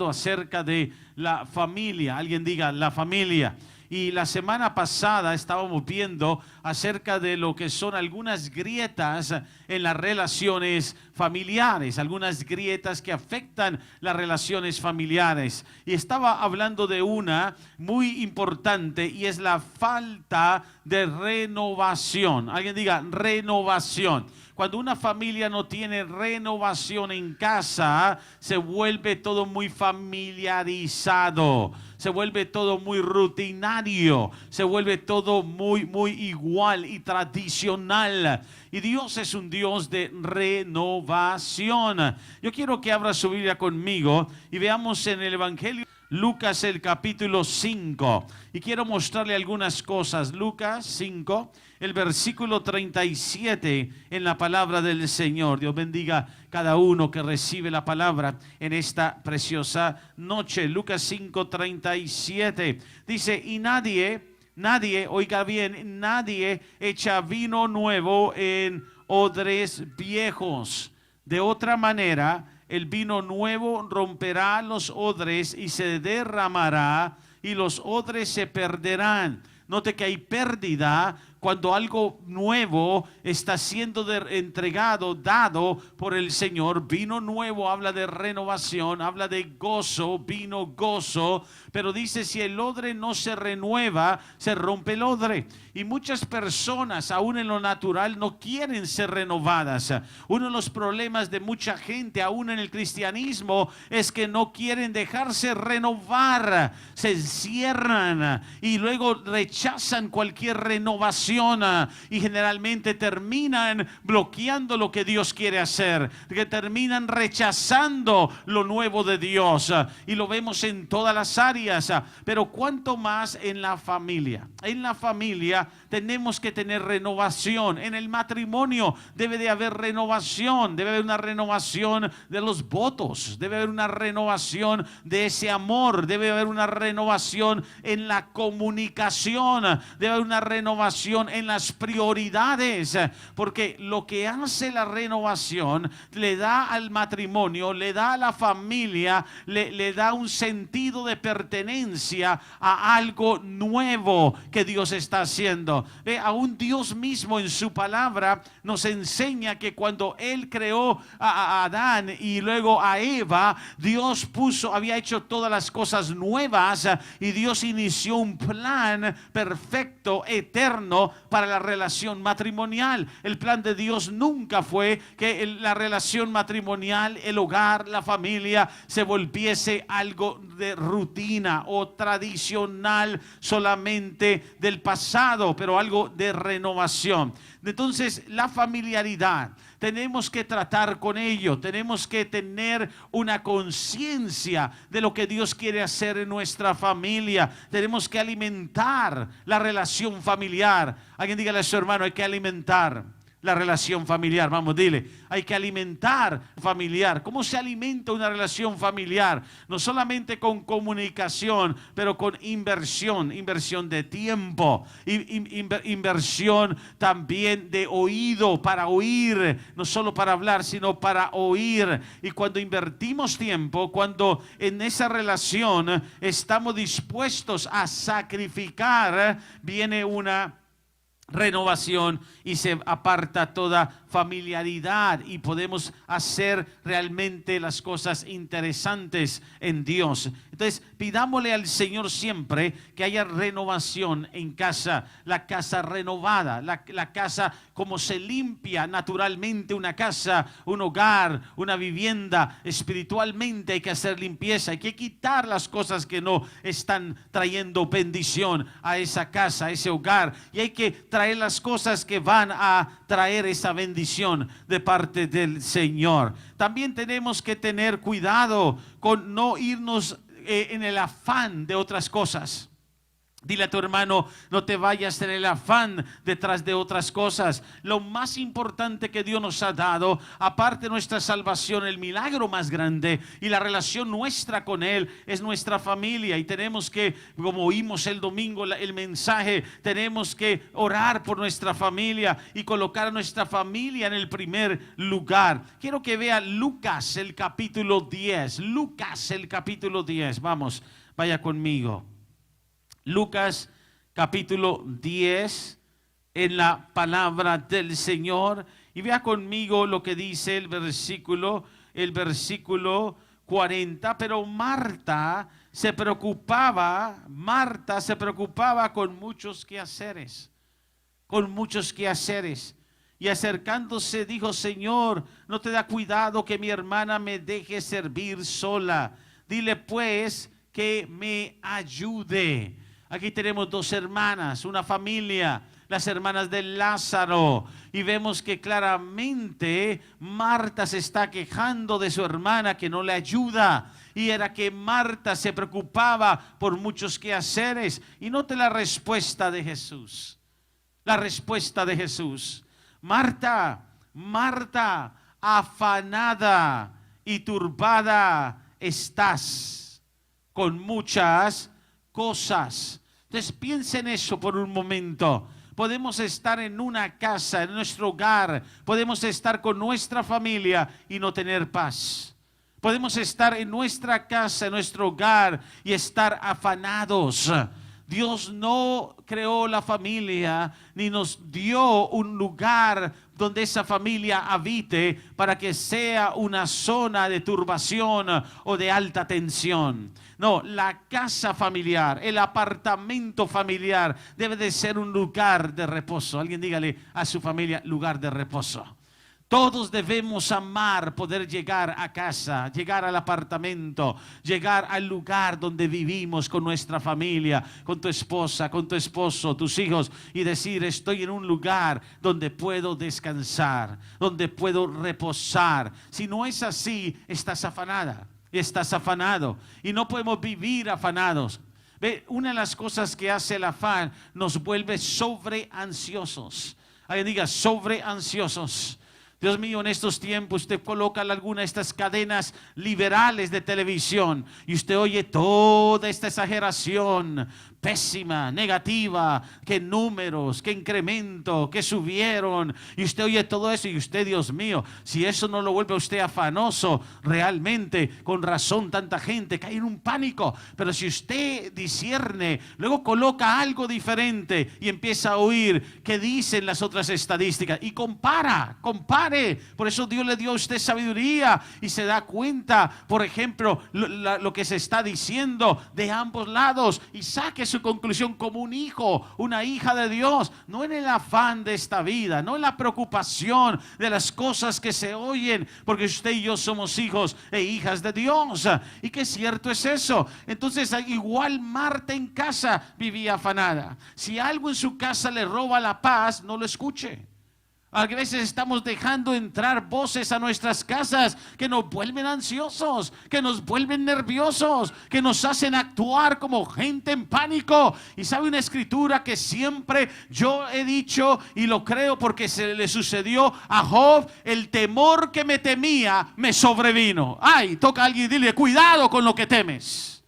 acerca de la familia. Alguien diga la familia. Y la semana pasada estábamos viendo acerca de lo que son algunas grietas en las relaciones familiares, algunas grietas que afectan las relaciones familiares. Y estaba hablando de una muy importante y es la falta de renovación. Alguien diga renovación. Cuando una familia no tiene renovación en casa, se vuelve todo muy familiarizado, se vuelve todo muy rutinario, se vuelve todo muy igual y tradicional. Y Dios es un Dios de renovación. Yo quiero que abra su Biblia conmigo y veamos en el Evangelio Lucas el capítulo 5. Y quiero mostrarle algunas cosas. Lucas 5, el versículo 37 en la palabra del Señor. Dios bendiga cada uno que recibe la palabra en esta preciosa noche. Lucas 5, 37. Dice, y nadie, oiga bien, nadie echa vino nuevo en odres viejos. De otra manera, el vino nuevo romperá los odres y se derramará y los odres se perderán. Note que hay pérdida cuando algo nuevo está siendo entregado, dado por el Señor. Vino nuevo habla de renovación, habla de gozo, vino gozo, pero dice si el odre no se renueva, se rompe el odre. Y muchas personas, aún en lo natural, no quieren ser renovadas. Uno de los problemas de mucha gente, aún en el cristianismo, es que no quieren dejarse renovar, se encierran y luego rechazan cualquier renovación. Y generalmente terminan bloqueando lo que Dios quiere hacer, que terminan rechazando lo nuevo de Dios, y lo vemos en todas las áreas, pero cuánto más en la familia. En la familia tenemos que tener renovación. En el matrimonio debe de haber renovación, debe haber una renovación de los votos, debe haber una renovación de ese amor, debe haber una renovación en la comunicación, debe haber una renovación en las prioridades, porque lo que hace la renovación le da al matrimonio, le da a la familia, le da un sentido de pertenencia a algo nuevo que Dios está haciendo. Aún Dios mismo en su palabra nos enseña que cuando Él creó a Adán y luego a Eva, Dios había hecho todas las cosas nuevas, y Dios inició un plan perfecto, eterno, para la relación matrimonial. El plan de Dios nunca fue que la relación matrimonial, el hogar, la familia se volviese algo de rutina o tradicional solamente del pasado, pero algo de renovación. Entonces, la familiaridad tenemos que tratar con ello, tenemos que tener una conciencia de lo que Dios quiere hacer en nuestra familia, tenemos que alimentar la relación familiar. Alguien dígale a su hermano, hay que alimentar la relación familiar. Vamos, dile, hay que alimentar familiar. ¿Cómo se alimenta una relación familiar? No solamente con comunicación, pero con inversión de tiempo, inversión también de oído, para oír, no solo para hablar, sino para oír. Y cuando invertimos tiempo, cuando en esa relación estamos dispuestos a sacrificar, viene una renovación y se aparta toda familiaridad y podemos hacer realmente las cosas interesantes en Dios. Entonces, pidámosle al Señor siempre que haya renovación en casa, la casa renovada, la casa como se limpia naturalmente una casa, un hogar, una vivienda. Espiritualmente hay que hacer limpieza, hay que quitar las cosas que no están trayendo bendición a esa casa, a ese hogar, y hay que traer las cosas que van a traer esa bendición de parte del Señor. También tenemos que tener cuidado con no irnos en el afán de otras cosas. Dile a tu hermano, no te vayas en el afán detrás de otras cosas. Lo más importante que Dios nos ha dado, aparte de nuestra salvación, el milagro más grande y la relación nuestra con Él, es nuestra familia. Y tenemos que, como oímos el domingo el mensaje, tenemos que orar por nuestra familia y colocar a nuestra familia en el primer lugar. Quiero que vea Lucas el capítulo 10. Lucas el capítulo 10. Vamos, vaya conmigo. Lucas capítulo 10 en la palabra del Señor, y vea conmigo lo que dice el versículo 40. Pero Marta se preocupaba con muchos quehaceres, y acercándose dijo: Señor, ¿no te da cuidado que mi hermana me deje servir sola? Dile pues que me ayude. Aquí tenemos dos hermanas, una familia, las hermanas de Lázaro, y vemos que claramente Marta se está quejando de su hermana que no le ayuda, y era que Marta se preocupaba por muchos quehaceres. Y note la respuesta de Jesús. Marta, Marta, afanada y turbada estás con muchas cosas. Entonces piensa en eso por un momento. Podemos estar en una casa, en nuestro hogar, podemos estar con nuestra familia y no tener paz. Podemos estar en nuestra casa, en nuestro hogar, y estar afanados. Dios no creó la familia ni nos dio un lugar donde esa familia habite para que sea una zona de turbación o de alta tensión. No, la casa familiar, el apartamento familiar debe de ser un lugar de reposo. Alguien dígale a su familia: lugar de reposo. Todos debemos amar poder llegar a casa, llegar al apartamento, llegar al lugar donde vivimos con nuestra familia, con tu esposa, con tu esposo, tus hijos, y decir: estoy en un lugar donde puedo descansar, donde puedo reposar. Si no es así, estás afanada, estás afanado, y no podemos vivir afanados. Ve, una de las cosas que hace el afán nos vuelve sobreansiosos. Alguien diga: sobreansiosos. Dios mío, en estos tiempos usted coloca alguna de estas cadenas liberales de televisión y usted oye toda esta exageración pésima, negativa, que números, que incremento, que subieron, y usted oye todo eso y usted, Dios mío, si eso no lo vuelve a usted afanoso, realmente, con razón tanta gente cae en un pánico. Pero si usted discierne, luego coloca algo diferente y empieza a oír qué dicen las otras estadísticas y compare. Por eso Dios le dio a usted sabiduría y se da cuenta, por ejemplo, lo que se está diciendo de ambos lados, y saque su conclusión como un hijo, una hija de Dios, no en el afán de esta vida, no en la preocupación de las cosas que se oyen, porque usted y yo somos hijos e hijas de Dios, y que cierto es eso. Entonces, igual Marta en casa vivía afanada. Si algo en su casa le roba la paz, no lo escuche. A veces estamos dejando entrar voces a nuestras casas que nos vuelven ansiosos, que nos vuelven nerviosos, que nos hacen actuar como gente en pánico. Y sabe una escritura que siempre yo he dicho y lo creo porque se le sucedió a Job: el temor que me temía me sobrevino. Ay, toca a alguien y dile: cuidado con lo que temes,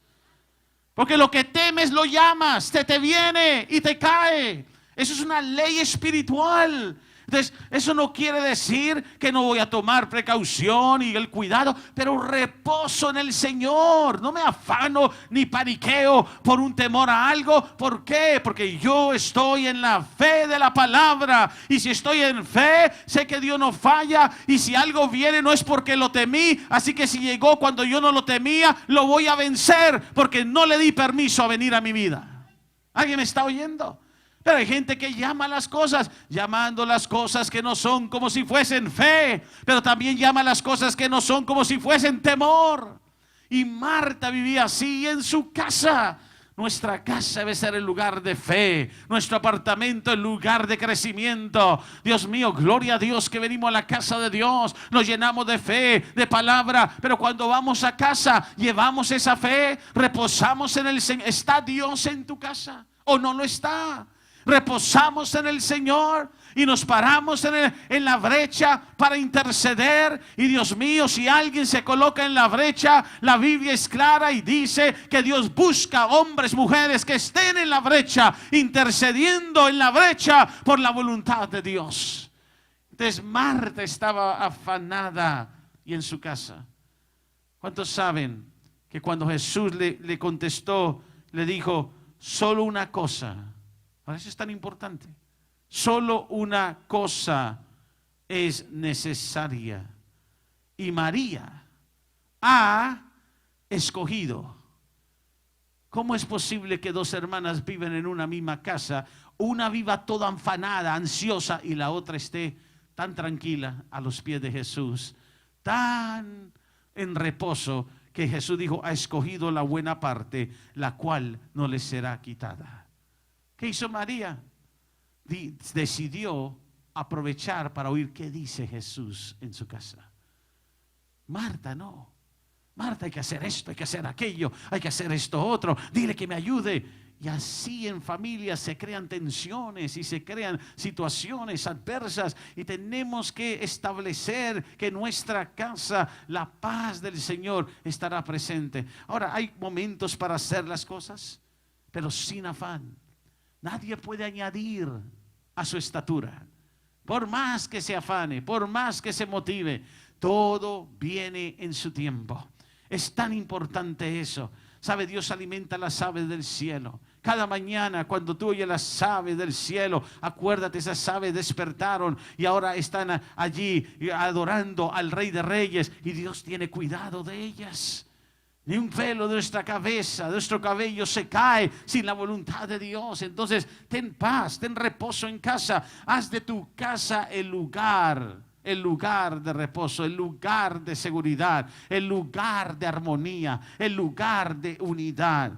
porque lo que temes lo llamas, te viene y te cae. Eso es una ley espiritual. Entonces, eso no quiere decir que no voy a tomar precaución y el cuidado, pero reposo en el Señor. No me afano ni paniqueo por un temor a algo. ¿Por qué? Porque yo estoy en la fe de la palabra, y si estoy en fe, sé que Dios no falla, y si algo viene no es porque lo temí, así que si llegó cuando yo no lo temía, lo voy a vencer, porque no le di permiso a venir a mi vida. ¿Alguien me está oyendo? Pero hay gente que llama las cosas, llamando las cosas que no son como si fuesen fe, pero también llama las cosas que no son como si fuesen temor. Y Marta vivía así en su casa. Nuestra casa debe ser el lugar de fe, nuestro apartamento el lugar de crecimiento. Dios mío, gloria a Dios que venimos a la casa de Dios, nos llenamos de fe, de palabra, pero cuando vamos a casa, llevamos esa fe, reposamos en el Señor. ¿Está Dios en tu casa? o no lo está. Reposamos en el Señor y nos paramos en la brecha para interceder. Y Dios mío, si alguien se coloca en la brecha, la Biblia es clara y dice que Dios busca hombres, mujeres que estén en la brecha, intercediendo en la brecha por la voluntad de Dios. Entonces Marta estaba afanada y en su casa. ¿Cuántos saben que cuando Jesús le contestó, le dijo, solo una cosa? Por eso es tan importante. Solo una cosa es necesaria. Y María ha escogido. ¿Cómo es posible que dos hermanas viven en una misma casa? Una viva toda afanada, ansiosa, y la otra esté tan tranquila a los pies de Jesús, tan en reposo, que Jesús dijo, ha escogido la buena parte, la cual no le será quitada. ¿Qué hizo María? Decidió aprovechar para oír qué dice Jesús en su casa. Marta no. Marta, hay que hacer esto, hay que hacer aquello, hay que hacer esto otro, dile que me ayude. Y así en familia se crean tensiones y se crean situaciones adversas, y tenemos que establecer que en nuestra casa la paz del Señor estará presente. Ahora, hay momentos para hacer las cosas, pero sin afán. Nadie puede añadir a su estatura. Por más que se afane, por más que se motive, todo viene en su tiempo. Es tan importante eso. ¿Sabe? Dios alimenta las aves del cielo. Cada mañana cuando tú oyes las aves del cielo, acuérdate, esas aves despertaron y ahora están allí adorando al Rey de Reyes, y Dios tiene cuidado de ellas. Ni un pelo de nuestra cabeza, de nuestro cabello se cae sin la voluntad de Dios. Entonces, ten paz, ten reposo en casa. Haz de tu casa el lugar de reposo, el lugar de seguridad, el lugar de armonía, el lugar de unidad.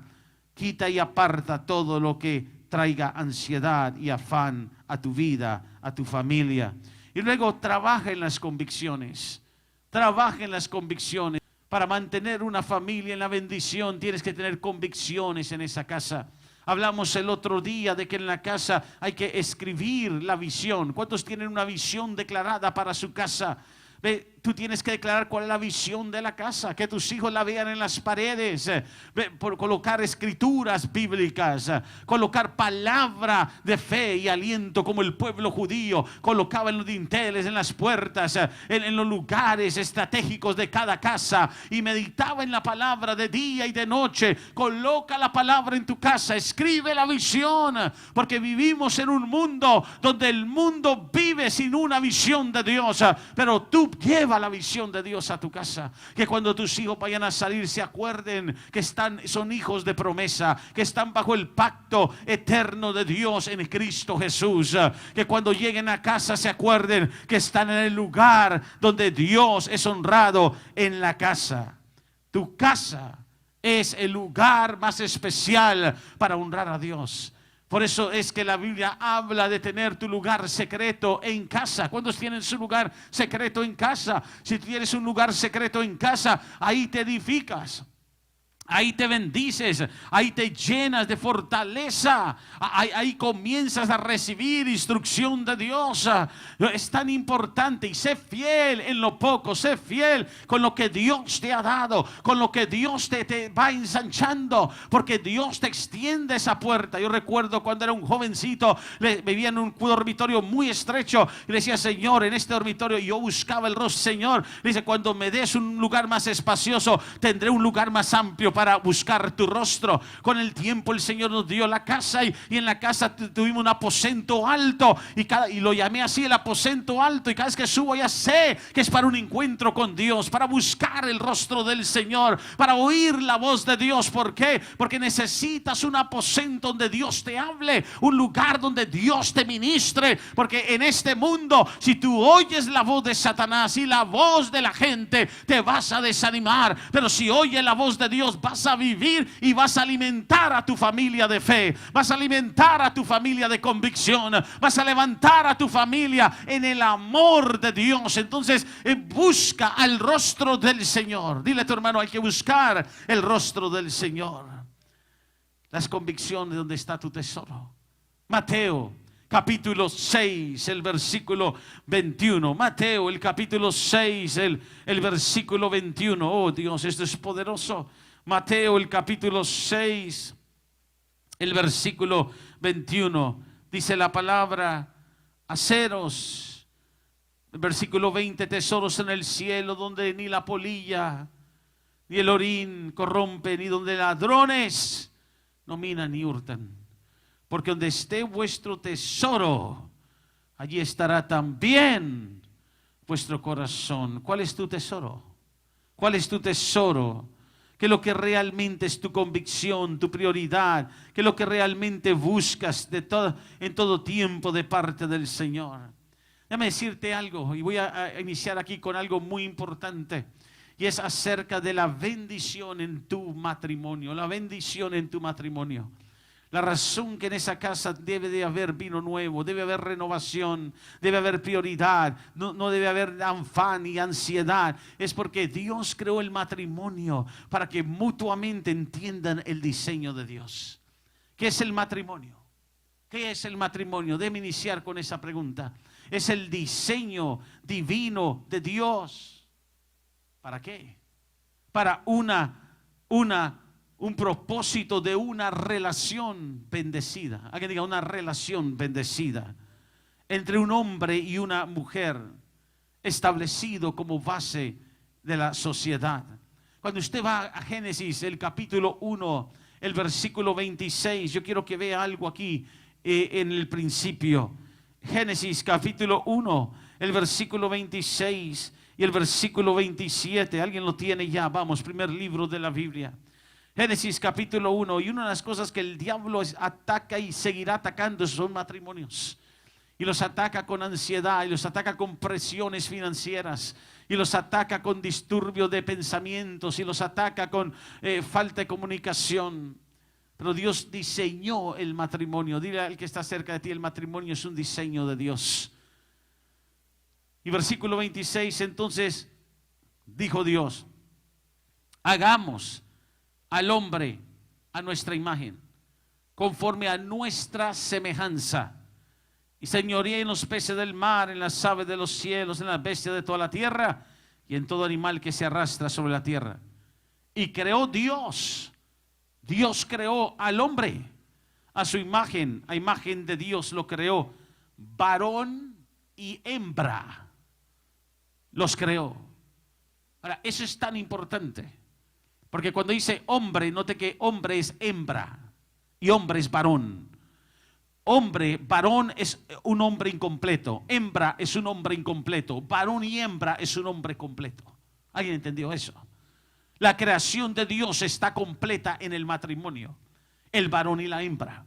Quita y aparta todo lo que traiga ansiedad y afán a tu vida, a tu familia. Y luego trabaja en las convicciones. Trabaja en las convicciones. Para mantener una familia en la bendición, tienes que tener convicciones en esa casa. Hablamos el otro día de que en la casa hay que escribir la visión. ¿Cuántos tienen una visión declarada para su casa? Tú tienes que declarar cuál es la visión de la casa, que tus hijos la vean en las paredes, por colocar escrituras bíblicas, colocar palabra de fe y aliento, como el pueblo judío colocaba en los dinteles, en las puertas, en los lugares estratégicos de cada casa, y meditaba en la palabra de día y de noche. Coloca la palabra en tu casa, escribe la visión, porque vivimos en un mundo donde el mundo vive sin una visión de Dios, pero tú lleva la visión de Dios a tu casa, que cuando tus hijos vayan a salir se acuerden que son hijos de promesa, que están bajo el pacto eterno de Dios en Cristo Jesús, que cuando lleguen a casa se acuerden que están en el lugar donde Dios es honrado, en la casa. Tu casa es el lugar más especial para honrar a Dios. Por eso es que la Biblia habla de tener tu lugar secreto en casa. ¿Cuántos tienen su lugar secreto en casa? Si tienes un lugar secreto en casa, ahí te edificas. Ahí te bendices, ahí te llenas de fortaleza, ahí comienzas a recibir instrucción de Dios. Es tan importante, y sé fiel en lo poco, sé fiel con lo que Dios te ha dado, con lo que Dios te va ensanchando, porque Dios te extiende esa puerta. Yo recuerdo cuando era un jovencito, vivía en un dormitorio muy estrecho, y le decía, Señor, en este dormitorio, yo buscaba el rostro, Señor, le dice, cuando me des un lugar más espacioso, tendré un lugar más amplio para buscar tu rostro. Con el tiempo el Señor nos dio la casa, y en la casa tuvimos un aposento alto, y lo llamé así, el aposento alto, y cada vez que subo ya sé que es para un encuentro con Dios, para buscar el rostro del Señor, para oír la voz de Dios. ¿Por qué? Porque necesitas un aposento donde Dios te hable, un lugar donde Dios te ministre, porque en este mundo, si tú oyes la voz de Satanás y la voz de la gente, te vas a desanimar, pero si oyes la voz de Dios, vas a vivir y vas a alimentar a tu familia de fe, vas a alimentar a tu familia de convicción, vas a levantar a tu familia en el amor de Dios. Entonces busca al rostro del Señor. Dile a tu hermano, hay que buscar el rostro del Señor. las convicciones de dónde está tu tesoro. Mateo capítulo 6, el versículo 21. Mateo, el capítulo 6, el versículo 21. Oh Dios, esto es poderoso. Mateo, el capítulo 6, el versículo 21. Dice la palabra: haceros, el versículo 20, tesoros en el cielo, donde ni la polilla ni el orín corrompe, ni donde ladrones no minan ni hurtan. Porque donde esté vuestro tesoro, allí estará también vuestro corazón. ¿Cuál es tu tesoro? ¿Cuál es tu tesoro? ¿Qué es lo que realmente es tu convicción, tu prioridad? ¿Qué es lo que realmente buscas en todo tiempo de parte del Señor? Déjame decirte algo, y voy a iniciar aquí con algo muy importante. Y es acerca de la bendición en tu matrimonio. La bendición en tu matrimonio. La razón que en esa casa debe de haber vino nuevo, debe haber renovación, debe haber prioridad, no debe haber afán y ansiedad, es porque Dios creó el matrimonio para que mutuamente entiendan el diseño de Dios. ¿Qué es el matrimonio? ¿Qué es el matrimonio? Déjame iniciar con esa pregunta. Es el diseño divino de Dios. ¿Para qué? Para un propósito de una relación bendecida. Alguien diga: una relación bendecida entre un hombre y una mujer, establecido como base de la sociedad. Cuando usted va a Génesis, el capítulo 1, el versículo 26, yo quiero que vea algo aquí en el principio. Génesis capítulo 1, el versículo 26 y el versículo 27. ¿Alguien lo tiene ya? Vamos, primer libro de la Biblia. Génesis capítulo 1, y una de las cosas que el diablo ataca y seguirá atacando son matrimonios. Y los ataca con ansiedad, y los ataca con presiones financieras, y los ataca con disturbio de pensamientos, y los ataca con falta de comunicación. Pero Dios diseñó el matrimonio. Dile al que está cerca de ti: el matrimonio es un diseño de Dios. Y versículo 26, entonces dijo Dios: hagamos al hombre a nuestra imagen, conforme a nuestra semejanza, y señoría en los peces del mar, en las aves de los cielos, en las bestias de toda la tierra, y en todo animal que se arrastra sobre la tierra. Y creó Dios creó al hombre a su imagen, a imagen de Dios lo creó, varón y hembra los creó. Ahora, eso es tan importante, porque cuando dice hombre, note que hombre es hembra y hombre es varón. Hombre, varón es un hombre incompleto, hembra es un hombre incompleto, varón y hembra es un hombre completo. ¿Alguien entendió eso? La creación de Dios está completa en el matrimonio, el varón y la hembra.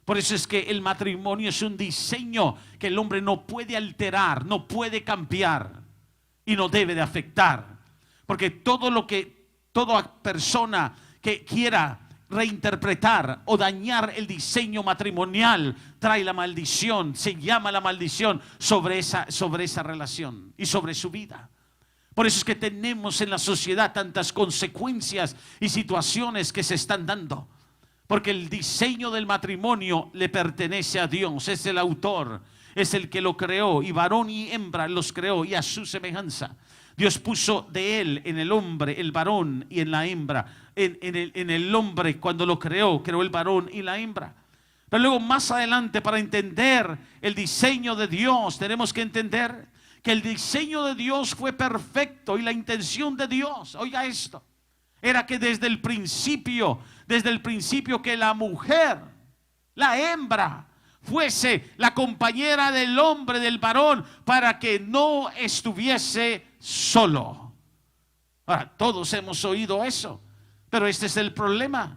Por eso es que el matrimonio es un diseño que el hombre no puede alterar, no puede cambiar y no debe de afectar. Porque toda persona que quiera reinterpretar o dañar el diseño matrimonial trae la maldición, se llama la maldición sobre esa relación y sobre su vida. Por eso es que tenemos en la sociedad tantas consecuencias y situaciones que se están dando. Porque el diseño del matrimonio le pertenece a Dios, es el autor, es el que lo creó, y varón y hembra los creó, y a su semejanza. Dios puso de él en el hombre, el varón, y en la hembra. En el hombre, cuando lo creó el varón y la hembra. Pero luego más adelante, para entender el diseño de Dios, tenemos que entender que el diseño de Dios fue perfecto, y la intención de Dios, oiga esto, era que desde el principio que la mujer, la hembra, fuese la compañera del hombre, del varón, para que no estuviese solo. Ahora, todos hemos oído eso, pero este es el problema.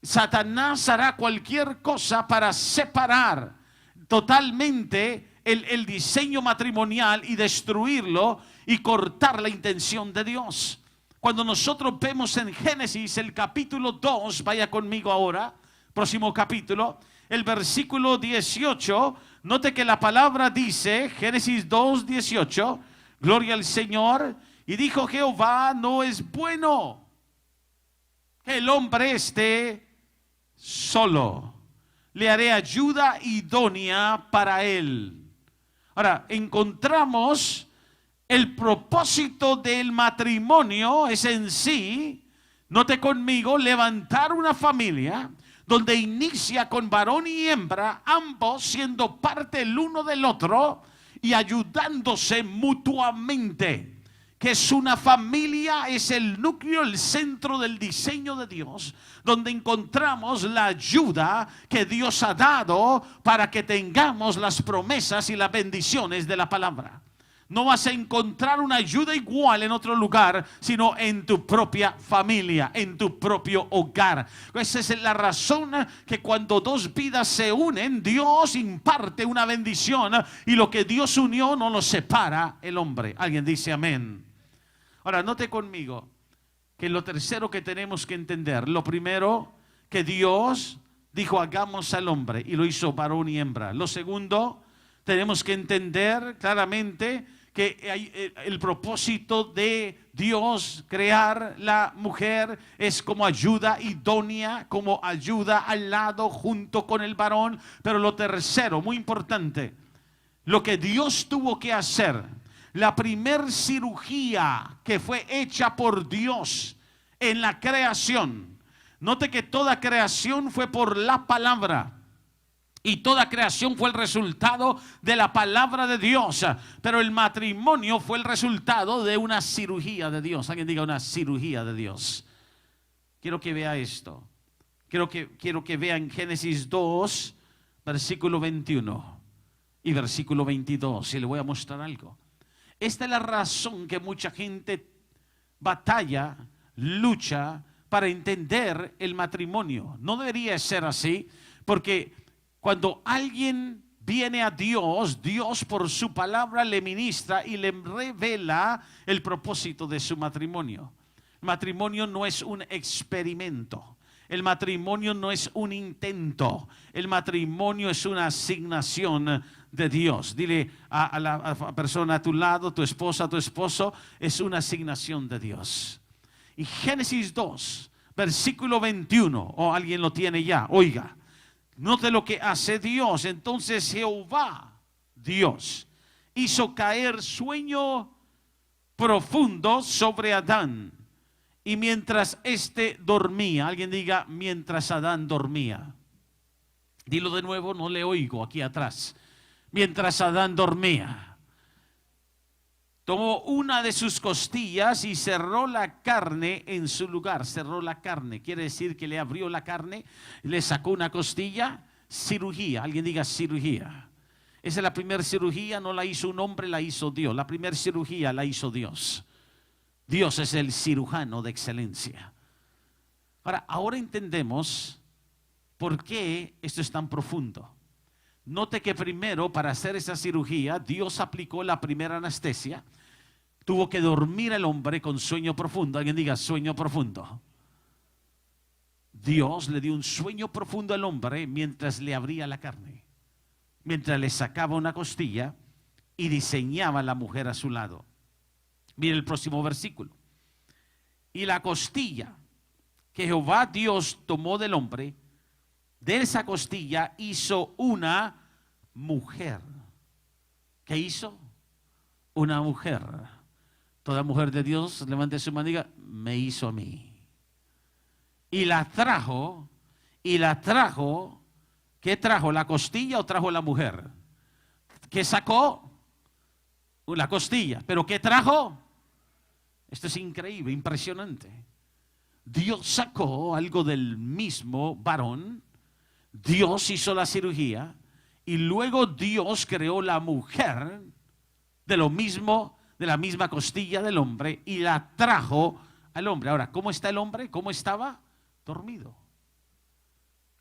Satanás hará cualquier cosa para separar totalmente el diseño matrimonial y destruirlo y cortar la intención de Dios. Cuando nosotros vemos en Génesis el capítulo 2, vaya conmigo ahora, próximo capítulo, el versículo 18, note que la palabra dice, Génesis 2, 18, gloria al Señor, y dijo Jehová: no es bueno que el hombre esté solo. Le haré ayuda idónea para él. Ahora, encontramos el propósito del matrimonio es en sí, note conmigo, levantar una familia donde inicia con varón y hembra, ambos siendo parte el uno del otro y ayudándose mutuamente. Que es una familia, es el núcleo, el centro del diseño de Dios, donde encontramos la ayuda que Dios ha dado para que tengamos las promesas y las bendiciones de la palabra. No vas a encontrar una ayuda igual en otro lugar, sino en tu propia familia, en tu propio hogar. Esa es la razón que cuando dos vidas se unen, Dios imparte una bendición y lo que Dios unió no lo separa el hombre. Alguien dice amén. Ahora, note conmigo que lo tercero que tenemos que entender, lo primero, que Dios dijo hagamos al hombre y lo hizo varón y hembra. Lo segundo, tenemos que entender claramente que el propósito de Dios crear la mujer es como ayuda idónea, como ayuda al lado junto con el varón. Pero lo tercero, muy importante, lo que Dios tuvo que hacer, la primer cirugía que fue hecha por Dios en la creación. Note que toda creación fue por la palabra. Y toda creación fue el resultado de la palabra de Dios. Pero el matrimonio fue el resultado de una cirugía de Dios. Alguien diga una cirugía de Dios. Quiero que vea esto. Quiero que vea en Génesis 2, versículo 21 y versículo 22. Y le voy a mostrar algo. Esta es la razón que mucha gente batalla, lucha para entender el matrimonio. No debería ser así, porque cuando alguien viene a Dios, Dios por su palabra le ministra y le revela el propósito de su matrimonio. El matrimonio no es un experimento. El matrimonio no es un intento. El matrimonio es una asignación de Dios. Dile a la persona a tu lado, tu esposa, tu esposo, es una asignación de Dios. Y Génesis 2, versículo 21, o alguien lo tiene ya, oiga. Note lo que hace Dios. Entonces Jehová, Dios, hizo caer sueño profundo sobre Adán. Y mientras éste dormía, alguien diga, mientras Adán dormía. Dilo de nuevo, no le oigo aquí atrás. Mientras Adán dormía, tomó una de sus costillas y cerró la carne en su lugar. Cerró la carne, quiere decir que le abrió la carne, le sacó una costilla. Cirugía, alguien diga cirugía. Esa es la primera cirugía, no la hizo un hombre, la hizo Dios. La primera cirugía la hizo Dios. Dios es el cirujano de excelencia. Ahora entendemos por qué esto es tan profundo. Note que primero, para hacer esa cirugía, Dios aplicó la primera anestesia. Tuvo que dormir el hombre con sueño profundo. Alguien diga sueño profundo. Dios le dio un sueño profundo al hombre mientras le abría la carne, mientras le sacaba una costilla y diseñaba a la mujer a su lado. Mire el próximo versículo. Y la costilla que Jehová Dios tomó del hombre, de esa costilla hizo una mujer. ¿Qué hizo? Una mujer. Toda mujer de Dios, levante su mano y diga, me hizo a mí. Y la trajo, ¿qué trajo? ¿La costilla o trajo la mujer? ¿Qué sacó? La costilla. ¿Pero qué trajo? Esto es increíble, impresionante. Dios sacó algo del mismo varón, Dios hizo la cirugía y luego Dios creó la mujer de lo mismo, de la misma costilla del hombre y la trajo al hombre. Ahora, ¿cómo está el hombre? ¿Cómo estaba? Dormido.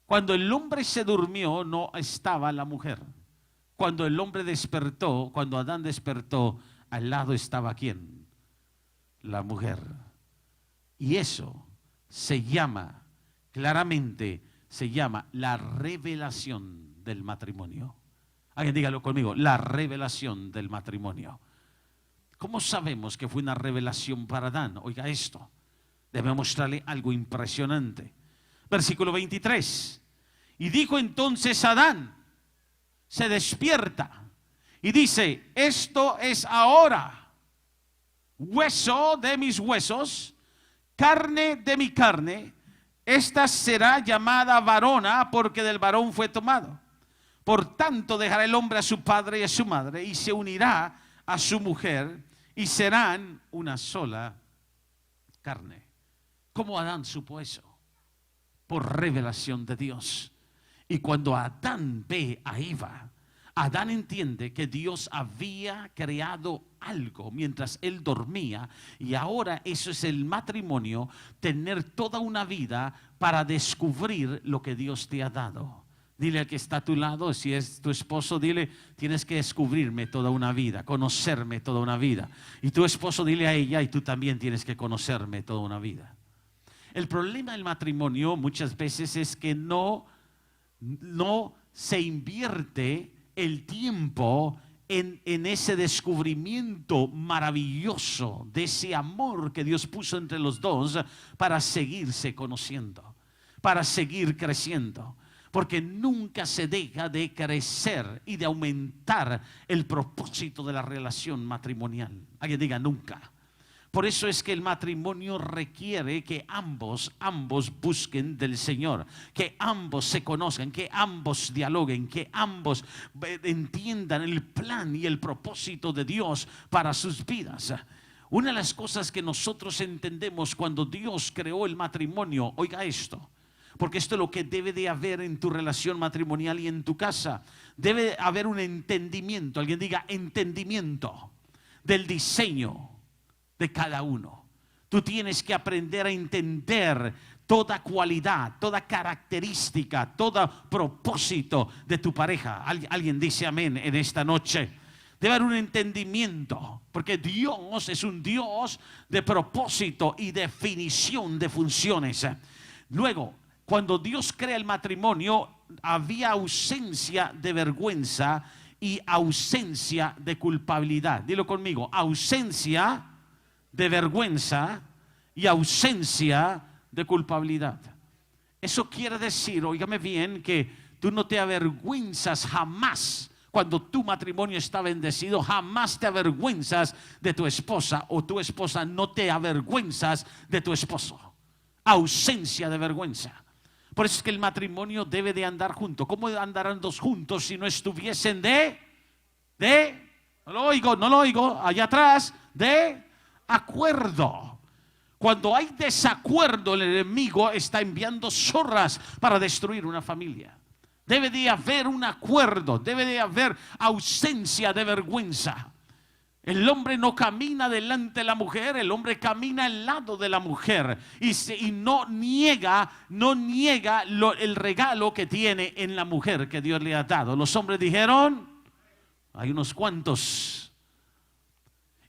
Cuando el hombre se durmió, no estaba la mujer. Cuando el hombre despertó, cuando Adán despertó, al lado estaba ¿quién? La mujer. Y eso se llama, claramente, se llama la revelación del matrimonio. Alguien dígalo conmigo, la revelación del matrimonio. ¿Cómo sabemos que fue una revelación para Adán? Oiga esto, debe mostrarle algo impresionante. Versículo 23. Y dijo entonces Adán, se despierta y dice, esto es ahora hueso de mis huesos, carne de mi carne, esta será llamada varona porque del varón fue tomado. Por tanto dejará el hombre a su padre y a su madre y se unirá a su mujer y serán una sola carne. ¿Cómo Adán supo eso? Por revelación de Dios. Y cuando Adán ve a Eva, Adán entiende que Dios había creado algo mientras él dormía y ahora eso es el matrimonio, tener toda una vida para descubrir lo que Dios te ha dado. Dile al que está a tu lado, si es tu esposo, dile, tienes que descubrirme toda una vida, conocerme toda una vida. Y tu esposo, dile a ella, y tú también tienes que conocerme toda una vida. El problema del matrimonio muchas veces es que no se invierte el tiempo en ese descubrimiento maravilloso de ese amor que Dios puso entre los dos para seguirse conociendo, para seguir creciendo. Porque nunca se deja de crecer y de aumentar el propósito de la relación matrimonial. Alguien diga nunca. Por eso es que el matrimonio requiere que ambos busquen del Señor, que ambos se conozcan, que ambos dialoguen, que ambos entiendan el plan y el propósito de Dios para sus vidas. Una de las cosas que nosotros entendemos cuando Dios creó el matrimonio, oiga esto, porque esto es lo que debe de haber en tu relación matrimonial y en tu casa. Debe haber un entendimiento, alguien diga entendimiento del diseño de cada uno. Tú tienes que aprender a entender toda cualidad, toda característica, todo propósito de tu pareja. Alguien dice amén en esta noche. Debe haber un entendimiento, porque Dios es un Dios de propósito y definición de funciones. Luego, cuando Dios crea el matrimonio, había ausencia de vergüenza y ausencia de culpabilidad. Dilo conmigo, ausencia de vergüenza y ausencia de culpabilidad. Eso quiere decir, óigame bien, que tú no te avergüenzas jamás. Cuando tu matrimonio está bendecido, jamás te avergüenzas de tu esposa, o tu esposa no te avergüenzas de tu esposo. Ausencia de vergüenza. Por eso es que el matrimonio debe de andar junto. ¿Cómo andarán dos juntos si no estuviesen no lo oigo, allá atrás, de acuerdo? Cuando hay desacuerdo, el enemigo está enviando zorras para destruir una familia. Debe de haber un acuerdo, debe de haber ausencia de vergüenza. El hombre no camina delante de la mujer, el hombre camina al lado de la mujer y no niega el regalo que tiene en la mujer que Dios le ha dado. Los hombres dijeron, hay unos cuantos.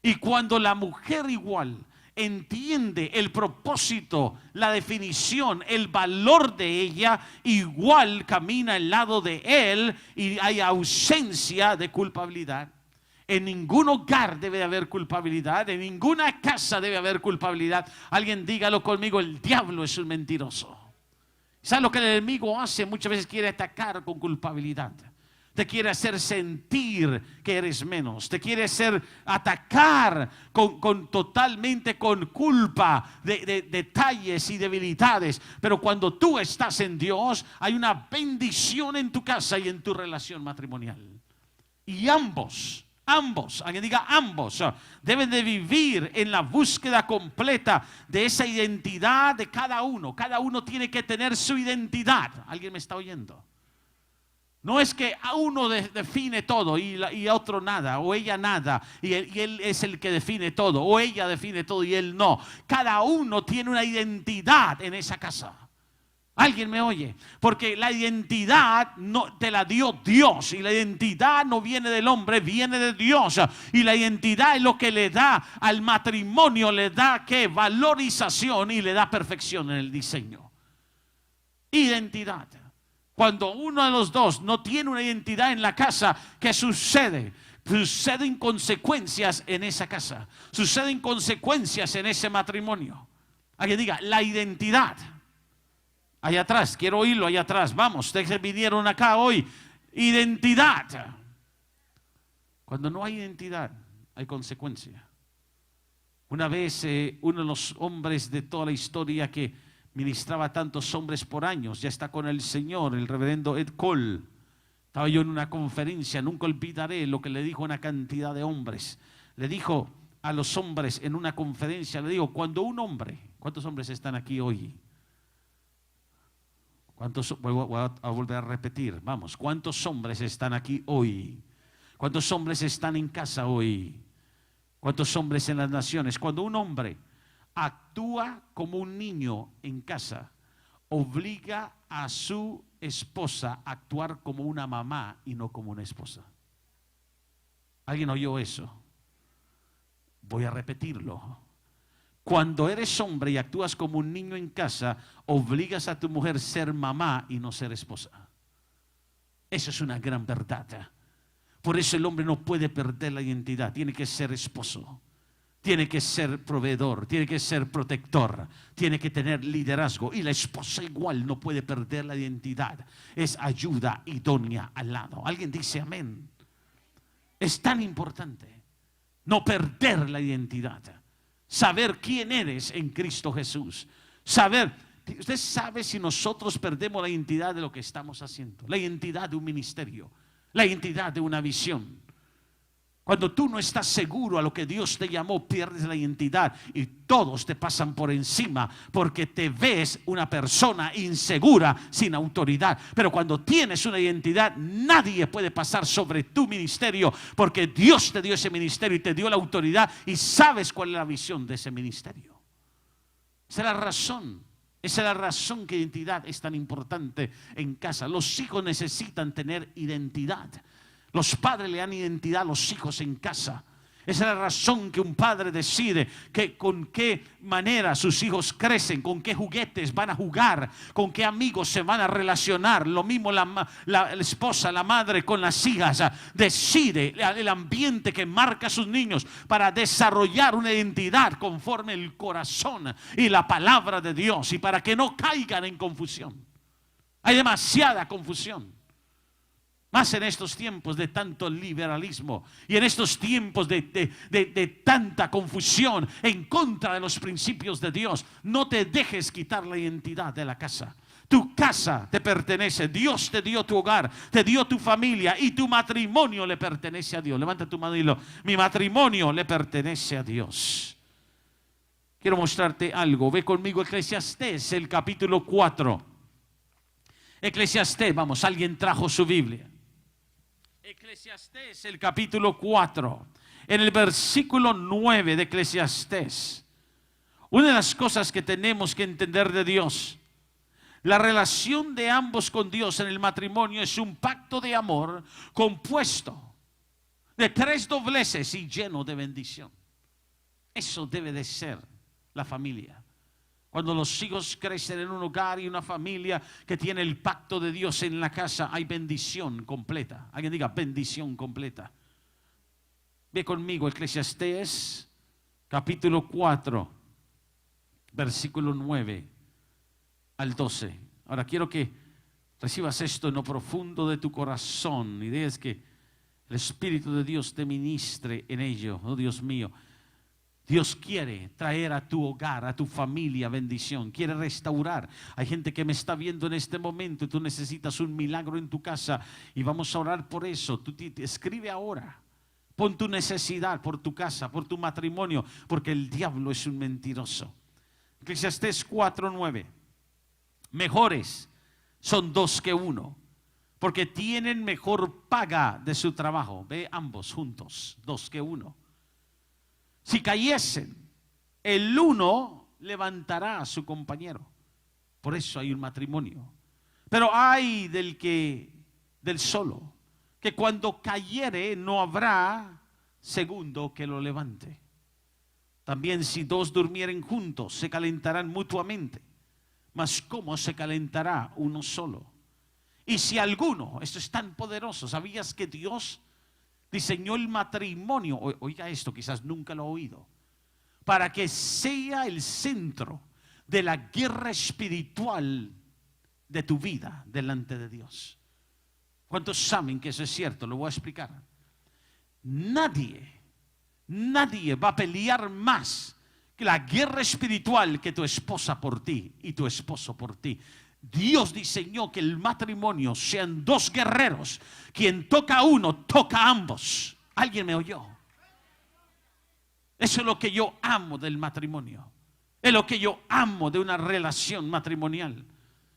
Y cuando la mujer igual entiende el propósito, la definición, el valor de ella, igual camina al lado de él y hay ausencia de culpabilidad. En ningún hogar debe haber culpabilidad, en ninguna casa debe haber culpabilidad. Alguien dígalo conmigo, el diablo es un mentiroso. ¿Sabes lo que el enemigo hace? Muchas veces quiere atacar con culpabilidad. Te quiere hacer sentir que eres menos. Te quiere hacer atacar totalmente con culpa de detalles y debilidades. Pero cuando tú estás en Dios, hay una bendición en tu casa y en tu relación matrimonial. Y ambos, alguien diga ambos, deben de vivir en la búsqueda completa de esa identidad de cada uno. Cada uno tiene que tener su identidad. ¿Alguien me está oyendo? No es que a uno define todo y a otro nada, o ella nada, y él es el que define todo, o ella define todo y él no. Cada uno tiene una identidad en esa casa. ¿Alguien me oye? Porque la identidad no te la dio Dios, y la identidad no viene del hombre, viene de Dios. Y la identidad es lo que le da al matrimonio, le da ¿qué? Valorización y le da perfección en el diseño. Identidad. Cuando uno de los dos no tiene una identidad en la casa, ¿qué sucede? Suceden consecuencias en esa casa. Suceden consecuencias en ese matrimonio. Alguien diga, la identidad Allá atrás, quiero oírlo allá atrás. Vamos, ustedes vinieron acá hoy. Identidad. Cuando no hay identidad, hay consecuencia. Una vez uno de los hombres de toda la historia que ministraba a tantos hombres por años, ya está con el Señor, el reverendo Ed Cole. Estaba yo en una conferencia, nunca olvidaré lo que le dijo a una cantidad de hombres. Le dijo a los hombres en una conferencia, le digo, cuando un hombre, ¿cuántos hombres están aquí hoy? ¿Cuántos? Voy a volver a repetir, vamos, ¿cuántos hombres están aquí hoy? ¿Cuántos hombres están en casa hoy? ¿Cuántos hombres en las naciones? Cuando un hombre actúa como un niño en casa, obliga a su esposa a actuar como una mamá y no como una esposa. ¿Alguien oyó eso? Voy a repetirlo. Cuando eres hombre y actúas como un niño en casa, obligas a tu mujer a ser mamá y no ser esposa. Eso es una gran verdad. Por eso el hombre no puede perder la identidad. Tiene que ser esposo, tiene que ser proveedor, tiene que ser protector, tiene que tener liderazgo. Y la esposa igual no puede perder la identidad. Es ayuda idónea al lado. ¿Alguien dice amén? Es tan importante no perder la identidad. Saber quién eres en Cristo Jesús. Saber, usted sabe si nosotros perdemos la identidad de lo que estamos haciendo. La identidad de un ministerio. La identidad de una visión. Cuando tú no estás seguro a lo que Dios te llamó, pierdes la identidad y todos te pasan por encima porque te ves una persona insegura, sin autoridad. Pero cuando tienes una identidad, nadie puede pasar sobre tu ministerio porque Dios te dio ese ministerio y te dio la autoridad y sabes cuál es la visión de ese ministerio. Esa es la razón. Esa es la razón que identidad es tan importante en casa. Los hijos necesitan tener identidad. Los padres le dan identidad a los hijos en casa. Esa es la razón que un padre decide que con qué manera sus hijos crecen, con qué juguetes van a jugar, con qué amigos se van a relacionar. Lo mismo la esposa, la madre con las hijas. Decide el ambiente que marca a sus niños para desarrollar una identidad conforme el corazón y la palabra de Dios y para que no caigan en confusión. Hay demasiada confusión. Más en estos tiempos de tanto liberalismo y en estos tiempos de tanta confusión en contra de los principios de Dios. No te dejes quitar la identidad de la casa. Tu casa te pertenece. Dios te dio tu hogar, te dio tu familia y tu matrimonio le pertenece a Dios. Levanta tu mano y dilo: mi matrimonio le pertenece a Dios. Quiero mostrarte algo. Ve conmigo Eclesiastés, el capítulo 4. Eclesiastés, vamos, alguien trajo su Biblia. Eclesiastés, el capítulo 4, en el versículo 9 de Eclesiastés. Una de las cosas que tenemos que entender de Dios, la relación de ambos con Dios en el matrimonio es un pacto de amor compuesto de 3 dobleces y lleno de bendición. Eso debe de ser la familia. Cuando los hijos crecen en un hogar y una familia que tiene el pacto de Dios en la casa, hay bendición completa. Alguien diga bendición completa. Ve conmigo Eclesiastés capítulo 4, versículo 9 al 12. Ahora quiero que recibas esto en lo profundo de tu corazón y dejes que el Espíritu de Dios te ministre en ello. Oh Dios mío. Dios quiere traer a tu hogar, a tu familia bendición, quiere restaurar. Hay gente que me está viendo en este momento y tú necesitas un milagro en tu casa y vamos a orar por eso. Tú escribe ahora, pon tu necesidad por tu casa, por tu matrimonio, porque el diablo es un mentiroso. Eclesiastés 4:9. Mejores son 2 que 1, porque tienen mejor paga de su trabajo. Ve ambos juntos, 2 que 1. Si cayesen, el uno levantará a su compañero. Por eso hay un matrimonio. Pero hay del solo, que cuando cayere no habrá segundo que lo levante. También si 2 durmieren juntos, se calentarán mutuamente. Mas ¿cómo se calentará uno solo? Y si alguno, esto es tan poderoso, ¿sabías que Dios diseñó el matrimonio? Oiga esto, quizás nunca lo ha oído. Para que sea el centro de la guerra espiritual de tu vida delante de Dios. ¿Cuántos saben que eso es cierto? Lo voy a explicar. Nadie va a pelear más que la guerra espiritual que tu esposa por ti y tu esposo por ti. Dios diseñó que el matrimonio sean dos guerreros. Quien toca a uno, toca a ambos. ¿Alguien me oyó? Eso es lo que yo amo del matrimonio. Es lo que yo amo de una relación matrimonial.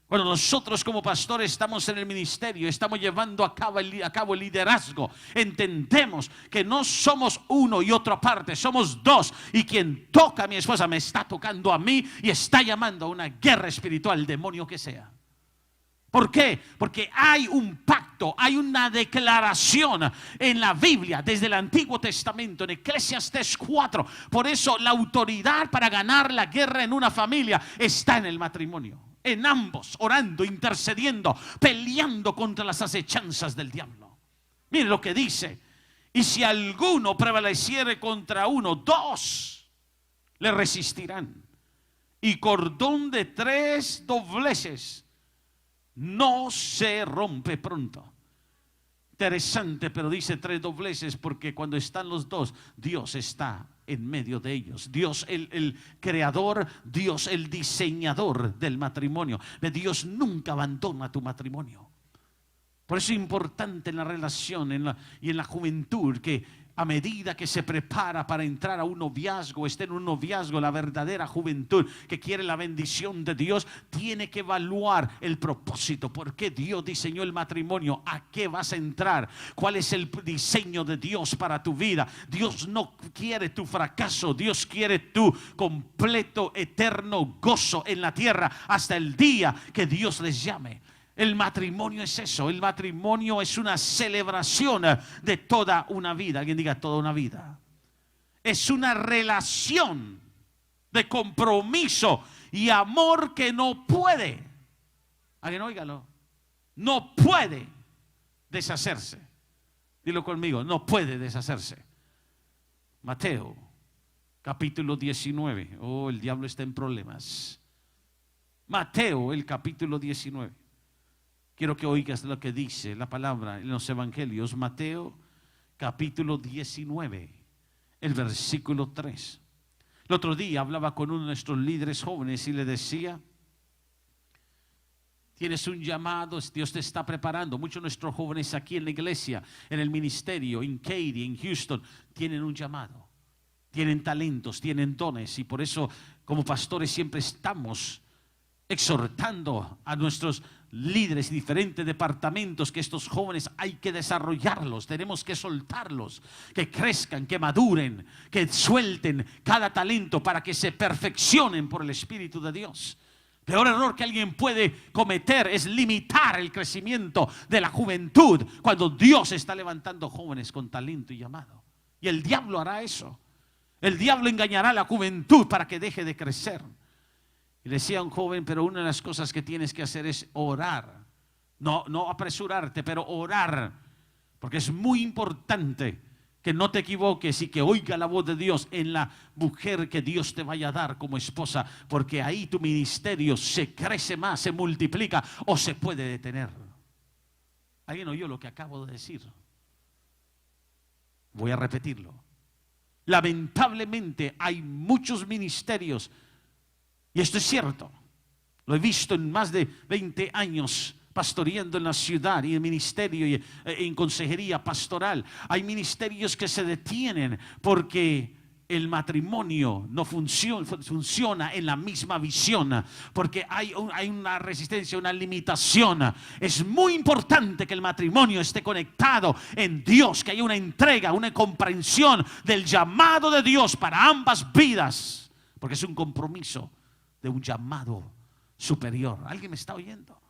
Cuando nosotros como pastores estamos en el ministerio, estamos llevando a cabo el liderazgo, entendemos que no somos uno y otra parte, somos dos. Y quien toca a mi esposa me está tocando a mí y está llamando a una guerra espiritual, demonio que sea. ¿Por qué? Porque hay un pacto, hay una declaración en la Biblia, desde el Antiguo Testamento, en Eclesiastés 4. Por eso la autoridad para ganar la guerra en una familia está en el matrimonio. En ambos, orando, intercediendo, peleando contra las acechanzas del diablo. Mire lo que dice: y si alguno prevaleciere contra uno, dos le resistirán, y cordón de 3 dobleces no se rompe pronto. Interesante, pero dice 3 dobleces porque cuando están los dos, Dios está en medio de ellos. Dios el creador, Dios el diseñador del matrimonio. Dios nunca abandona tu matrimonio. Por eso es importante en la relación y en la juventud que a medida que se prepara para entrar a un noviazgo, esté en un noviazgo, la verdadera juventud que quiere la bendición de Dios, tiene que evaluar el propósito. ¿Por qué Dios diseñó el matrimonio? ¿A qué vas a entrar? ¿Cuál es el diseño de Dios para tu vida? Dios no quiere tu fracaso. Dios quiere tu completo, eterno gozo en la tierra hasta el día que Dios les llame. El matrimonio es eso. El matrimonio es una celebración de toda una vida. Alguien diga toda una vida. Es una relación de compromiso y amor que no puede, alguien óigalo, no puede deshacerse. Dilo conmigo, no puede deshacerse. Mateo capítulo 19. Oh, el diablo está en problemas. Mateo, el capítulo 19. Quiero que oigas lo que dice la palabra en los evangelios. Mateo capítulo 19, el versículo 3. El otro día hablaba con uno de nuestros líderes jóvenes y le decía: tienes un llamado, Dios te está preparando. Muchos de nuestros jóvenes aquí en la iglesia, en el ministerio, en Katy, en Houston, tienen un llamado, tienen talentos, tienen dones. Y por eso como pastores siempre estamos exhortando a nuestros líderes y diferentes departamentos que estos jóvenes hay que desarrollarlos, tenemos que soltarlos, que crezcan, que maduren, que suelten cada talento para que se perfeccionen por el Espíritu de Dios. El peor error que alguien puede cometer es limitar el crecimiento de la juventud cuando Dios está levantando jóvenes con talento y llamado. Y el diablo hará eso. El diablo engañará a la juventud para que deje de crecer. Y le decía a un joven: pero una de las cosas que tienes que hacer es orar. No apresurarte, pero orar. Porque es muy importante que no te equivoques y que oiga la voz de Dios en la mujer que Dios te vaya a dar como esposa. Porque ahí tu ministerio se crece más, se multiplica o se puede detener. ¿Alguien oyó lo que acabo de decir? Voy a repetirlo. Lamentablemente hay muchos ministerios. Y esto es cierto, lo he visto en más de 20 años pastoreando en la ciudad y en ministerio y en consejería pastoral. Hay ministerios que se detienen porque el matrimonio no funciona en la misma visión, porque hay una resistencia, una limitación. Es muy importante que el matrimonio esté conectado en Dios, que haya una entrega, una comprensión del llamado de Dios para ambas vidas, porque es un compromiso de un llamado superior. ¿Alguien me está oyendo?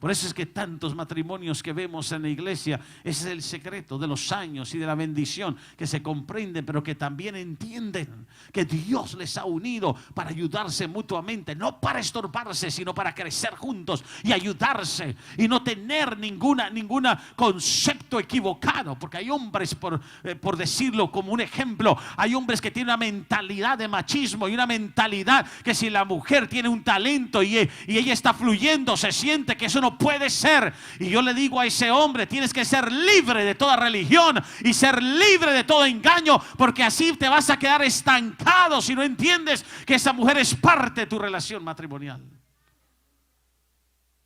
Por eso es que tantos matrimonios que vemos en la iglesia, ese es el secreto de los años y de la bendición, que se comprenden, pero que también entienden que Dios les ha unido para ayudarse mutuamente, no para estorbarse, sino para crecer juntos y ayudarse y no tener ninguna concepto equivocado, porque hay hombres, por decirlo como un ejemplo, hay hombres que tienen una mentalidad de machismo y una mentalidad que si la mujer tiene un talento y ella está fluyendo, se siente que eso no puede ser. Y yo le digo a ese hombre: tienes que ser libre de toda religión y ser libre de todo engaño, porque así te vas a quedar estancado si no entiendes que esa mujer es parte de tu relación matrimonial.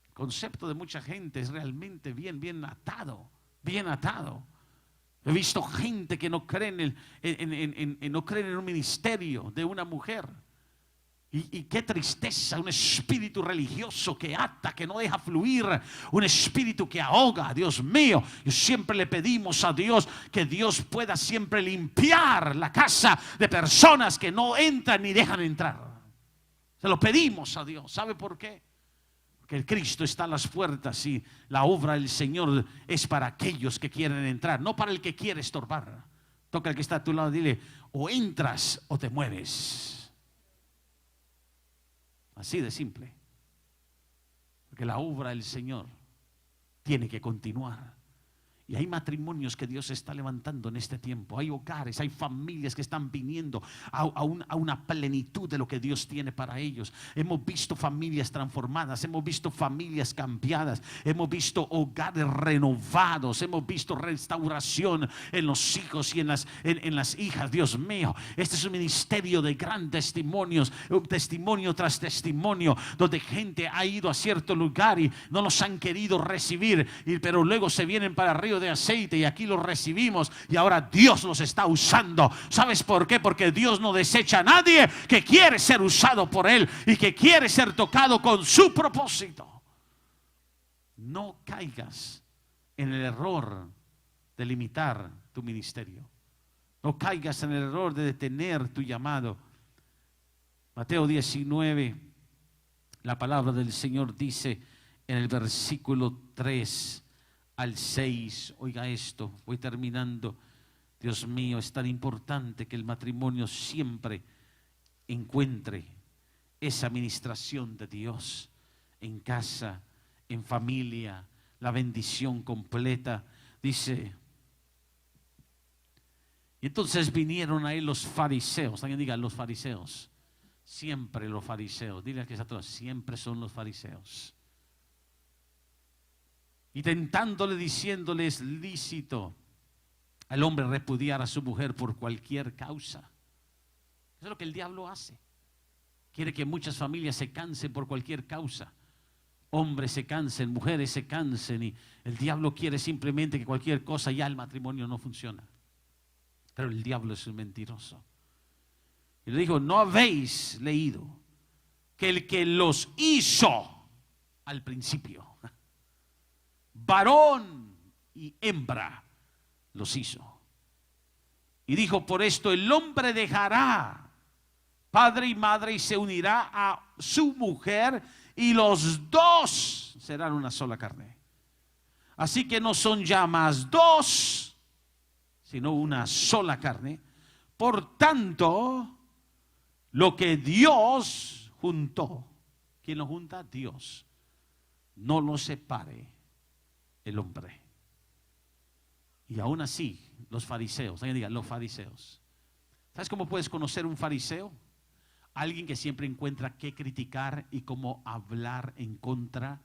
El concepto de mucha gente es realmente bien atado, bien atado. He visto gente que no cree no creen en un ministerio de una mujer. Y qué tristeza, un espíritu religioso que ata, que no deja fluir, un espíritu que ahoga. Dios mío, y siempre le pedimos a Dios que Dios pueda siempre limpiar la casa de personas que no entran ni dejan entrar. Se lo pedimos a Dios. ¿Sabe por qué? Porque el Cristo está a las puertas y la obra del Señor es para aquellos que quieren entrar, no para el que quiere estorbar. Toca al que está a tu lado, dile: o entras o te mueves. Así de simple. Porque la obra del Señor tiene que continuar. Y hay matrimonios que Dios está levantando en este tiempo. Hay hogares, hay familias que están viniendo a una plenitud de lo que Dios tiene para ellos. Hemos visto familias transformadas, hemos visto familias cambiadas, hemos visto hogares renovados, hemos visto restauración en los hijos y en las hijas. Dios mío, este es un ministerio de gran testimonios, testimonio tras testimonio, donde gente ha ido a cierto lugar y no los han querido recibir, pero luego se vienen para arriba de aceite y aquí los recibimos y ahora Dios los está usando. ¿Sabes por qué? Porque Dios no desecha a nadie que quiere ser usado por Él y que quiere ser tocado con su propósito. No caigas en el error de limitar tu ministerio. No caigas en el error de detener tu llamado. Mateo 19, la palabra del Señor dice en el versículo 3 al 6, oiga esto, voy terminando. Dios mío, es tan importante que el matrimonio siempre encuentre esa administración de Dios en casa, en familia, la bendición completa. Dice: y entonces vinieron a él los fariseos. Alguien diga: los fariseos. Siempre los fariseos. Dile a que está atrás: siempre son los fariseos. Y tentándole, diciéndole: es lícito al hombre repudiar a su mujer por cualquier causa. Eso es lo que el diablo hace. Quiere que muchas familias se cansen por cualquier causa. Hombres se cansen, mujeres se cansen, y el diablo quiere simplemente que cualquier cosa, ya el matrimonio no funciona. Pero el diablo es un mentiroso. Y le dijo: ¿no habéis leído que el que los hizo al principio, varón y hembra los hizo? Y dijo: por esto el hombre dejará padre y madre y se unirá a su mujer y los dos serán una sola carne. Así que no son ya más dos, sino una sola carne. Por tanto, lo que Dios juntó, ¿quién lo junta? Dios. No lo separe el hombre. Y aún así, los fariseos, alguien diga: los fariseos. ¿Sabes cómo puedes conocer un fariseo? Alguien que siempre encuentra qué criticar y cómo hablar en contra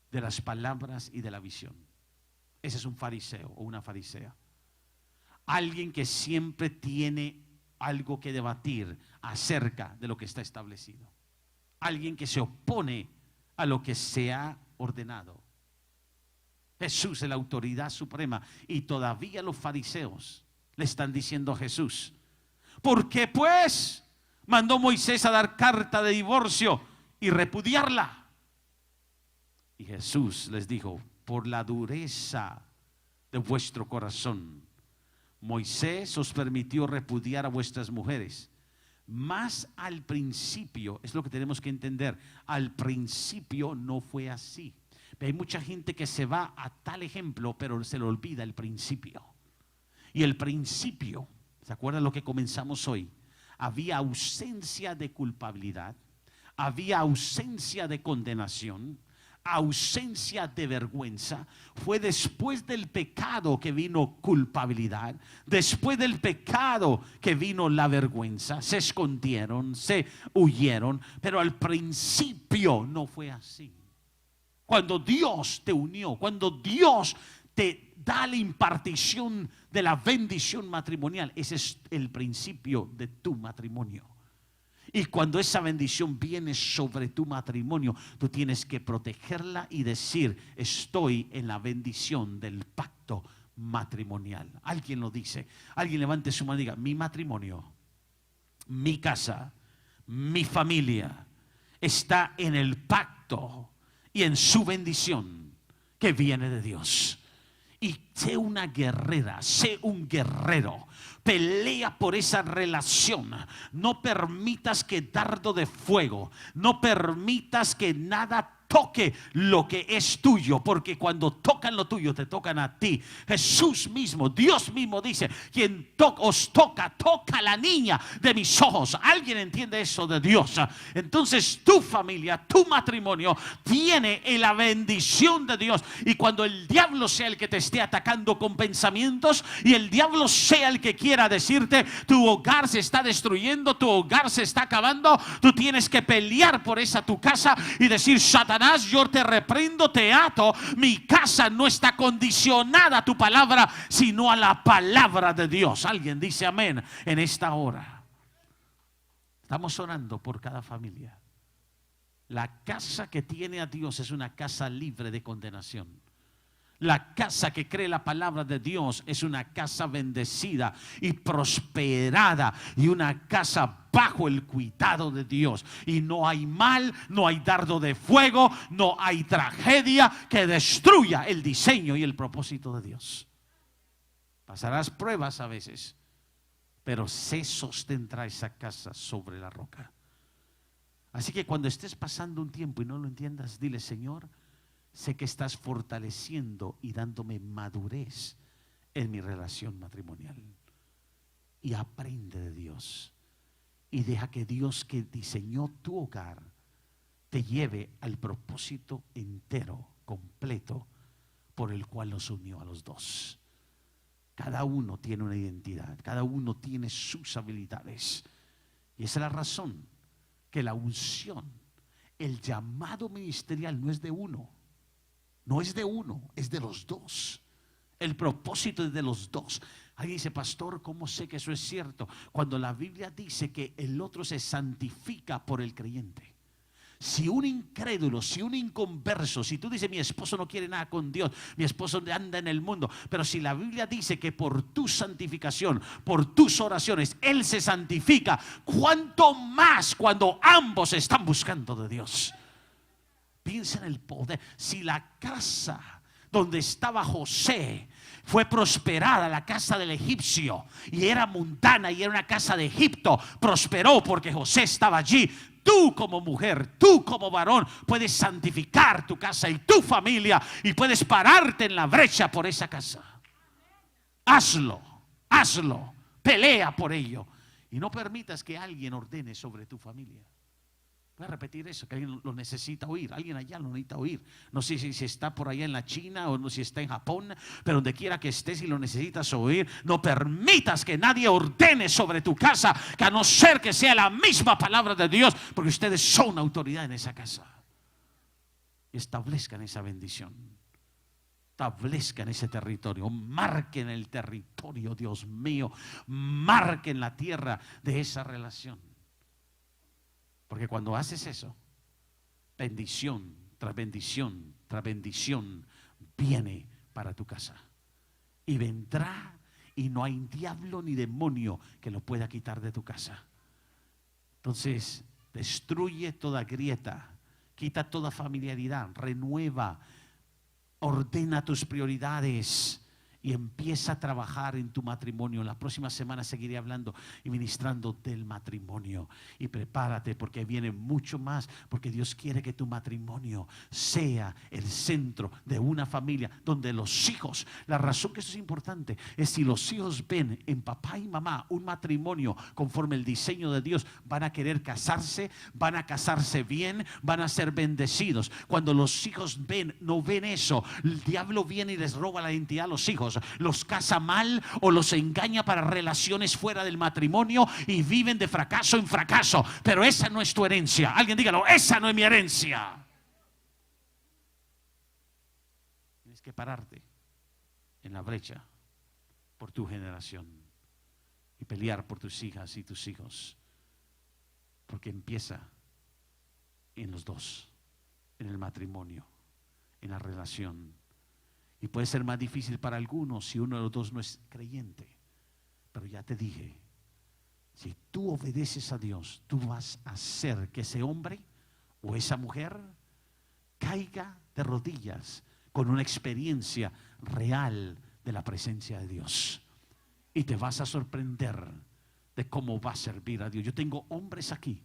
de las palabras y de la visión. Ese es un fariseo o una farisea. Alguien que siempre tiene algo que debatir acerca de lo que está establecido. Alguien que se opone a lo que se ha ordenado. Jesús es la autoridad suprema y todavía los fariseos le están diciendo a Jesús: ¿por qué pues mandó Moisés a dar carta de divorcio y repudiarla? Y Jesús les dijo: por la dureza de vuestro corazón, Moisés os permitió repudiar a vuestras mujeres, mas al principio, es lo que tenemos que entender, al principio no fue así. Hay mucha gente que se va a tal ejemplo, pero se le olvida el principio. Y el principio, ¿se acuerdan lo que comenzamos hoy? Había ausencia de culpabilidad, había ausencia de condenación, ausencia de vergüenza. Fue después del pecado que vino culpabilidad, después del pecado que vino la vergüenza. Se escondieron, se huyeron, pero al principio no fue así. Cuando Dios te unió, cuando Dios te da la impartición de la bendición matrimonial, ese es el principio de tu matrimonio. Y cuando esa bendición viene sobre tu matrimonio, tú tienes que protegerla y decir: estoy en la bendición del pacto matrimonial. Alguien lo dice. Alguien levante su mano y diga: mi matrimonio, mi casa, mi familia está en el pacto y en su bendición que viene de Dios. Y sé una guerrera, sé un guerrero. Pelea por esa relación. No permitas que dardo de fuego, no permitas que nada toque lo que es tuyo, porque cuando tocan lo tuyo te tocan a ti. Jesús mismo, Dios mismo dice: quien os toca, toca a la niña de mis ojos. ¿Alguien entiende eso de Dios? Entonces tu familia, tu matrimonio tiene la bendición de Dios. Y cuando el diablo sea el que te esté atacando con pensamientos, y el diablo sea el que quiera decirte: tu hogar se está destruyendo, tu hogar se está acabando, tú tienes que pelear por esa tu casa y decir: Satanás, yo te reprendo, te ato. Mi casa no está condicionada a tu palabra, sino a la palabra de Dios. Alguien dice amén en esta hora. Estamos orando por cada familia. La casa que tiene a Dios es una casa libre de condenación. La casa que cree la palabra de Dios es una casa bendecida y prosperada, y una casa bajo el cuidado de Dios. Y no hay mal, no hay dardo de fuego, no hay tragedia que destruya el diseño y el propósito de Dios. Pasarás pruebas a veces, pero se sostendrá esa casa sobre la roca. Así que cuando estés pasando un tiempo y no lo entiendas, dile: Señor, sé que estás fortaleciendo y dándome madurez en mi relación matrimonial. Y aprende de Dios. Y deja que Dios, que diseñó tu hogar, te lleve al propósito entero, completo, por el cual los unió a los dos. Cada uno tiene una identidad, cada uno tiene sus habilidades. Y esa es la razón que la unción, el llamado ministerial no es de uno. No es de uno, es de los dos. El propósito es de los dos. Alguien dice: pastor, ¿cómo sé que eso es cierto? Cuando la Biblia dice que el otro se santifica por el creyente. Si un incrédulo, si un inconverso, si tú dices: mi esposo no quiere nada con Dios, mi esposo anda en el mundo, pero si la Biblia dice que por tu santificación, por tus oraciones, Él se santifica, ¿cuánto más cuando ambos están buscando de Dios? Piensa en el poder. Si la casa donde estaba José fue prosperada, la casa del egipcio, y era mundana y era una casa de Egipto, prosperó porque José estaba allí. Tú como mujer, tú como varón, puedes santificar tu casa y tu familia, y puedes pararte en la brecha por esa casa. Hazlo, hazlo, pelea por ello, y no permitas que alguien ordene sobre tu familia. Voy a repetir eso, que alguien lo necesita oír. Alguien allá lo necesita oír. No sé si está por allá en la China o no, si está en Japón, pero donde quiera que estés y lo necesitas oír, no permitas que nadie ordene sobre tu casa, que a no ser que sea la misma palabra de Dios, porque ustedes son autoridad en esa casa. Establezcan esa bendición, establezcan ese territorio, marquen el territorio, Dios mío, marquen la tierra de esa relación. Porque cuando haces eso, bendición tras bendición tras bendición viene para tu casa. Y vendrá, y no hay diablo ni demonio que lo pueda quitar de tu casa. Entonces, destruye toda grieta, quita toda familiaridad, renueva, ordena tus prioridades y empieza a trabajar en tu matrimonio. La próxima semana seguiré hablando y ministrando del matrimonio. Y prepárate porque viene mucho más, porque Dios quiere que tu matrimonio sea el centro de una familia donde los hijos, la razón que esto es importante es si los hijos ven en papá y mamá un matrimonio conforme el diseño de Dios, van a querer casarse, van a casarse bien, van a ser bendecidos. Cuando los hijos no ven eso, el diablo viene y les roba la identidad a los hijos, los casa mal o los engaña para relaciones fuera del matrimonio y viven de fracaso en fracaso. Pero esa no es tu herencia. Alguien dígalo, esa no es mi herencia. Tienes que pararte en la brecha por tu generación y pelear por tus hijas y tus hijos, porque empieza en los dos, en el matrimonio, en la relación. Y puede ser más difícil para algunos si uno de los dos no es creyente. Pero ya te dije, si tú obedeces a Dios, tú vas a hacer que ese hombre o esa mujer caiga de rodillas con una experiencia real de la presencia de Dios. Y te vas a sorprender de cómo va a servir a Dios. Yo tengo hombres aquí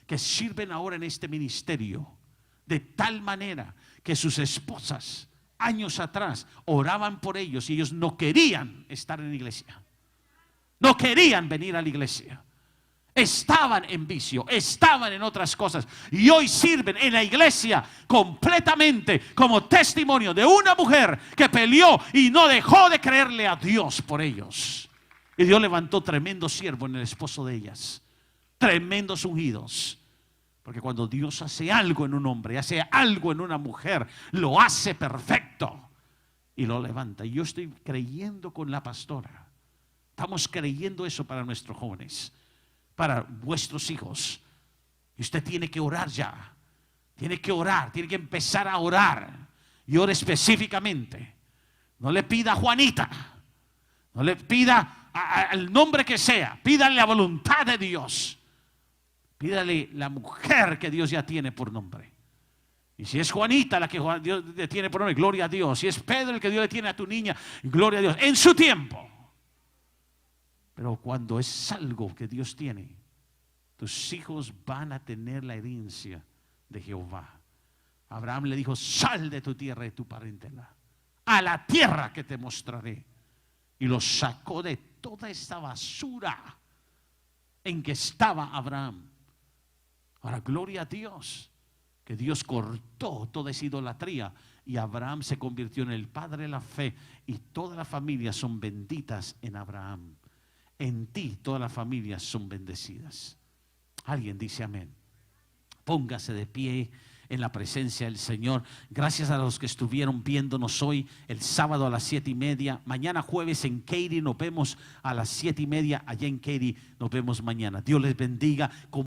que sirven ahora en este ministerio de tal manera que sus esposas años atrás oraban por ellos y ellos no querían estar en la iglesia, no querían venir a la iglesia, estaban en vicio, estaban en otras cosas y hoy sirven en la iglesia completamente como testimonio de una mujer que peleó y no dejó de creerle a Dios por ellos. Y Dios levantó tremendo siervo en el esposo de ellas, tremendos ungidos. Porque cuando Dios hace algo en un hombre, hace algo en una mujer, lo hace perfecto y lo levanta. Y yo estoy creyendo con la pastora, estamos creyendo eso para nuestros jóvenes, para vuestros hijos. Y usted tiene que orar ya, tiene que orar, tiene que empezar a orar. Y ore específicamente. No le pida a Juanita, no le pida al nombre que sea, pídale la voluntad de Dios. Pídale la mujer que Dios ya tiene por nombre. Y si es Juanita la que Dios le tiene por nombre, gloria a Dios. Si es Pedro el que Dios le tiene a tu niña, gloria a Dios. En su tiempo. Pero cuando es algo que Dios tiene, tus hijos van a tener la herencia de Jehová. Abraham le dijo, sal de tu tierra y de tu parentela, a la tierra que te mostraré. Y los sacó de toda esta basura en que estaba Abraham. Ahora, gloria a Dios, que Dios cortó toda esa idolatría y Abraham se convirtió en el padre de la fe y todas las familias son benditas en Abraham. En ti todas las familias son bendecidas. Alguien dice amén. Póngase de pie en la presencia del Señor. Gracias a los que estuvieron viéndonos hoy, el sábado a las 7:30. Mañana jueves en Katy nos vemos a las 7:30. Allá en Katy nos vemos mañana. Dios les bendiga.